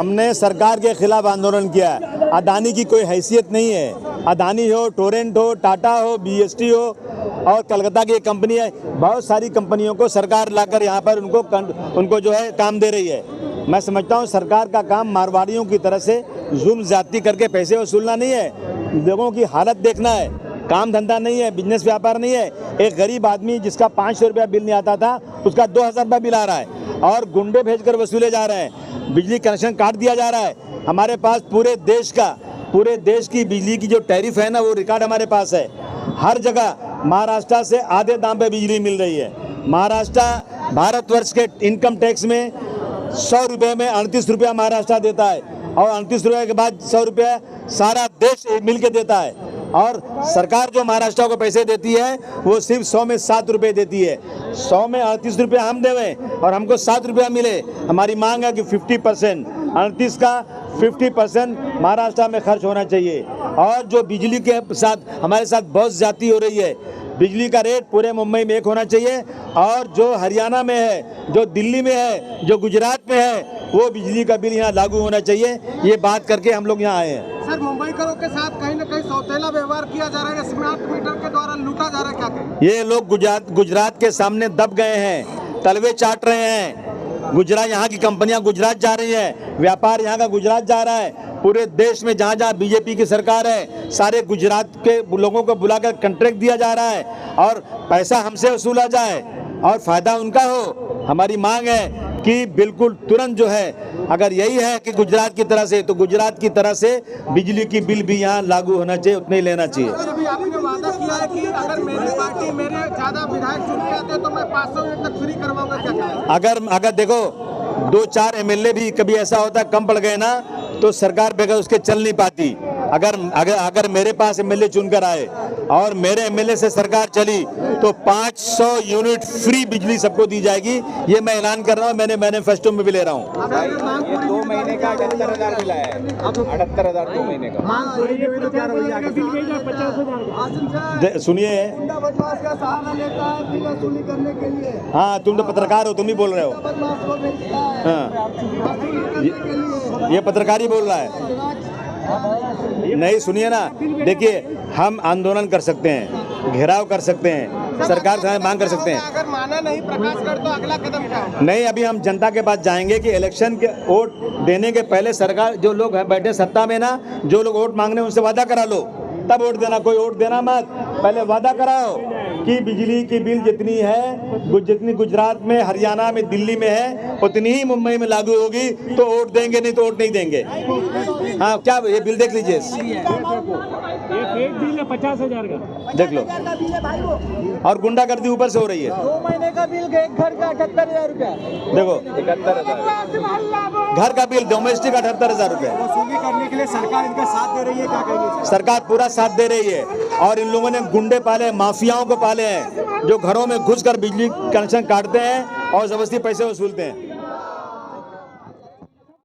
हमने सरकार के खिलाफ आंदोलन किया है। अदानी की कोई हैसियत नहीं है। अदानी हो, टोरेंट हो, टाटा हो, बीएसटी हो और कलकत्ता की एक कंपनी है, बहुत सारी कंपनियों को सरकार लाकर यहाँ पर उनको जो है काम दे रही है। मैं समझता हूँ सरकार का काम मारवाड़ियों की तरह से जुल्म ज्यादती करके पैसे वसूलना नहीं है, लोगों की हालत देखना है। काम धंधा नहीं है, बिजनेस व्यापार नहीं है। एक गरीब आदमी जिसका 500 रुपया बिल नहीं आता था, उसका 2000 रुपया बिल आ रहा है और गुंडे भेजकर वसूले जा रहे हैं। बिजली कनेक्शन काट दिया जा रहा है। हमारे पास पूरे देश की बिजली की जो टैरिफ है ना, वो रिकॉर्ड हमारे पास है। हर जगह महाराष्ट्र से आधे दाम पे बिजली मिल रही है। महाराष्ट्र भारतवर्ष के इनकम टैक्स में 100 रुपये में 38 रुपया महाराष्ट्र देता है और 38 रुपये के बाद 100 रुपया सारा देश मिल के देता है। और सरकार जो महाराष्ट्र को पैसे देती है वो सिर्फ 100 में 7 रुपये देती है। 100 में 38 रुपया हम देवें और हमको 7 रुपया मिले। हमारी मांग है कि 50%, 38 का 50% महाराष्ट्र में खर्च होना चाहिए। और जो बिजली के साथ हमारे साथ बहुत ज्यादती हो रही है, बिजली का रेट पूरे मुंबई में एक होना चाहिए और जो हरियाणा में है, जो दिल्ली में है, जो गुजरात में है, वो बिजली का बिल यहाँ लागू होना चाहिए। ये बात करके हम लोग यहाँ आए हैं। सर, मुंबईकरों के साथ कहीं न कहीं सौतेला व्यवहार किया जा रहा है, स्मार्ट मीटर के द्वारा लूटा जा रहा है, क्या कहें? ये लोग गुजरात के सामने दब गए हैं, तलवे चाट रहे हैं। गुजरात, यहाँ की कंपनियां गुजरात जा रही हैं, व्यापार यहाँ का गुजरात जा रहा है। पूरे देश में जहाँ जहाँ बीजेपी की सरकार है, सारे गुजरात के लोगों को बुलाकर कॉन्ट्रैक्ट दिया जा रहा है और पैसा हमसे वसूला जाए और फायदा उनका हो। हमारी मांग है कि बिल्कुल तुरंत जो है, अगर यही है कि गुजरात की तरह से, तो गुजरात की तरह से बिजली की बिल भी यहाँ लागू होना चाहिए, उतने ही लेना चाहिए। अभी आपने वादा किया है कि अगर मेरी पार्टी मेरे ज्यादा विधायक चुन के आते तो मैं 500 यूनिट तक फ्री करवाऊंगा, क्या कहें? अगर देखो 2-4 एमएलए भी कभी ऐसा होता कम पड़ गए ना, तो सरकार बगैर उसके चल नहीं पाती। अगर मेरे पास एमएलए चुनकर आए और मेरे एमएलए से सरकार चली तो 500 यूनिट फ्री बिजली सबको दी जाएगी। ये मैं ऐलान कर रहा हूँ, मैंने मैनिफेस्टो में भी ले रहा हूँ। 2 महीने का 78,000 मिला है, 78,000 2 महीने का। सुनिए, हाँ, तुम तो पत्रकार हो, तुम ही बोल रहे हो। हाँ, ये पत्रकार ही बोल रहा है। नहीं, सुनिए ना, देखिए, हम आंदोलन कर सकते हैं, घेराव कर सकते हैं, सरकार से मांग कर सकते हैं। अगर माना नहीं प्रकाशगढ़ तो अगला कदम क्या होगा? नहीं, अभी हम जनता के पास जाएंगे कि इलेक्शन के वोट देने के पहले सरकार, जो लोग बैठे सत्ता में ना, जो लोग वोट मांगने उनसे वादा करा लो, तब वोट देना। कोई वोट देना मत, पहले वादा कराओ कि बिजली की बिल जितनी है, जितनी गुजरात में, हरियाणा में, दिल्ली में है, उतनी ही मुंबई में लागू होगी, तो वोट देंगे, नहीं तो वोट नहीं देंगे। हाँ, क्या ये बिल देख लीजिए, एक बिल है 50,000 का, देख लो। और गुंडागर्दी ऊपर से हो रही है। 2 महीने का बिल, एक घर का 78,000 रुपया। देखो, 71,000 घर का बिल डोमेस्टिक 78,000 रुपये वसूली करने के लिए सरकार इनका साथ दे रही है, क्या कहेंगे? सरकार पूरा साथ दे रही है। और इन लोगों ने गुंडे पाले, माफियाओं को पाले हैं, जो घरों में घुसकर बिजली कनेक्शन काटते हैं और जबरदस्ती पैसे वसूलते हैं।